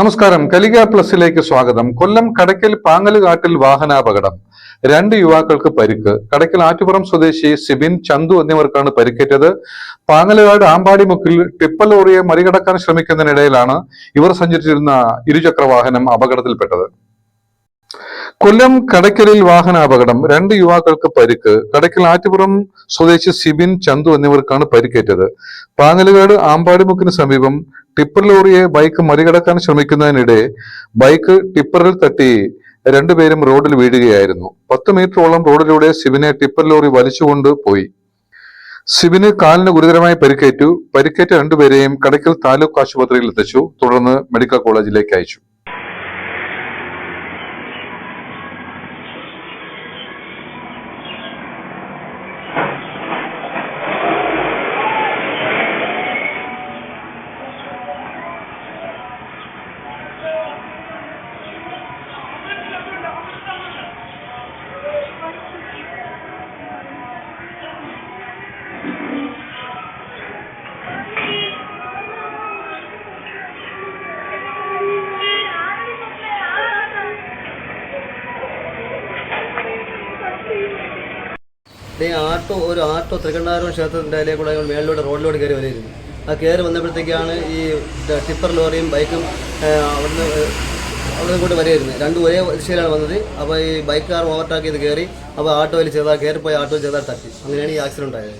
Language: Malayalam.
നമസ്കാരം. കലിക പ്ലസിലേക്ക് സ്വാഗതം. കൊല്ലം കടയ്ക്കൽ പാങ്ങലുകാട്ടിൽ വാഹനാപകടം. 2 യുവാക്കൾക്ക് പരിക്ക്. കടയ്ക്കൽ ആറ്റുപുറം സ്വദേശി സിബിൻ, ചന്തു എന്നിവർക്കാണ് പരിക്കേറ്റത്. പാങ്ങലുകാട് ആമ്പാടിമുക്കിൽ ടിപ്പർ ലോറിയെ മറികടക്കാൻ ശ്രമിക്കുന്നതിനിടയിലാണ് ഇവർ സഞ്ചരിച്ചിരുന്ന ഇരുചക്ര വാഹനം അപകടത്തിൽപ്പെട്ടത്. കൊല്ലം കടയ്ക്കലിൽ വാഹനാപകടം. 2 യുവാക്കൾക്ക് പരിക്ക്. കടയ്ക്കൽ ആറ്റുപുറം സ്വദേശി സിബിൻ, ചന്തു എന്നിവർക്കാണ് പരിക്കേറ്റത്. പാങ്ങലുകാട് ആമ്പാടിമുക്കിന് സമീപം ടിപ്പർ ലോറിയെ ബൈക്ക് മറികടക്കാൻ ശ്രമിക്കുന്നതിനിടെ ബൈക്ക് ടിപ്പറിൽ തട്ടി 2 പേരും റോഡിൽ വീഴുകയായിരുന്നു. 10 മീറ്ററോളം റോഡിലൂടെ സിബിനെ ടിപ്പർ ലോറി വലിച്ചുകൊണ്ട് പോയി. സിബിന് കാലിന് ഗുരുതരമായി പരിക്കേറ്റു. പരിക്കേറ്റ 2 പേരെയും കടയ്ക്കൽ താലൂക്ക് ആശുപത്രിയിൽ എത്തിച്ചു. തുടർന്ന് മെഡിക്കൽ കോളേജിലേക്ക് അയച്ചു. ഒരു ആട്ടോ തൃക്കണ്ണാപുരം ക്ഷേത്രത്തിൻ്റെ അതിലേക്കൂടെ മേളിലൂടെ റോഡിലൂടെ കയറി വരികയായിരുന്നു. ആ കയറി വന്നപ്പോഴത്തേക്കാണ് ഈ ടിപ്പർ ലോറിയും ബൈക്കും അവിടെ കൂടെ വരികയായിരുന്നു. 2 ഒരേ ദിശയിലാണ് വന്നത്. അപ്പോൾ ഈ ബൈക്കുകാർ ഓവർടാക്ക് ചെയ്ത് കയറി. അപ്പോൾ ആട്ടോയിൽ കയറിപ്പോയി ആട്ടോയിൽ ചെറുതായി തട്ടി. അങ്ങനെയാണ് ഈ ആക്സിഡൻറ്റ് ആയത്.